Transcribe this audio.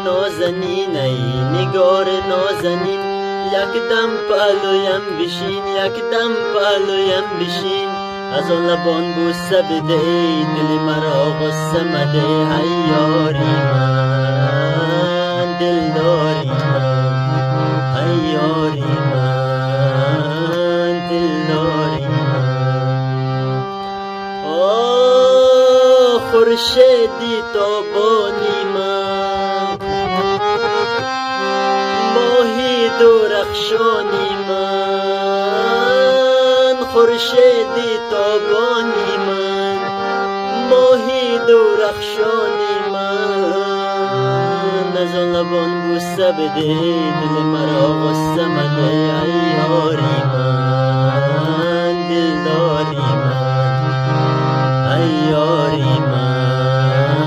نازنین ای نگار نازنین یک دم پهلویم بشین یک دم پهلویم بشین از آن لبان بوسه بده ای دل مرا غصه مده ای یاری من دلداری من ای یاری من دلداری من آه خورشیدی تابانی من ماهی درخشانی من خورشیدی تابانی من ماهی درخشانی من از آن لبان بوسه بده دل مرا غصه مده ای یاری من دلداری من ای یاری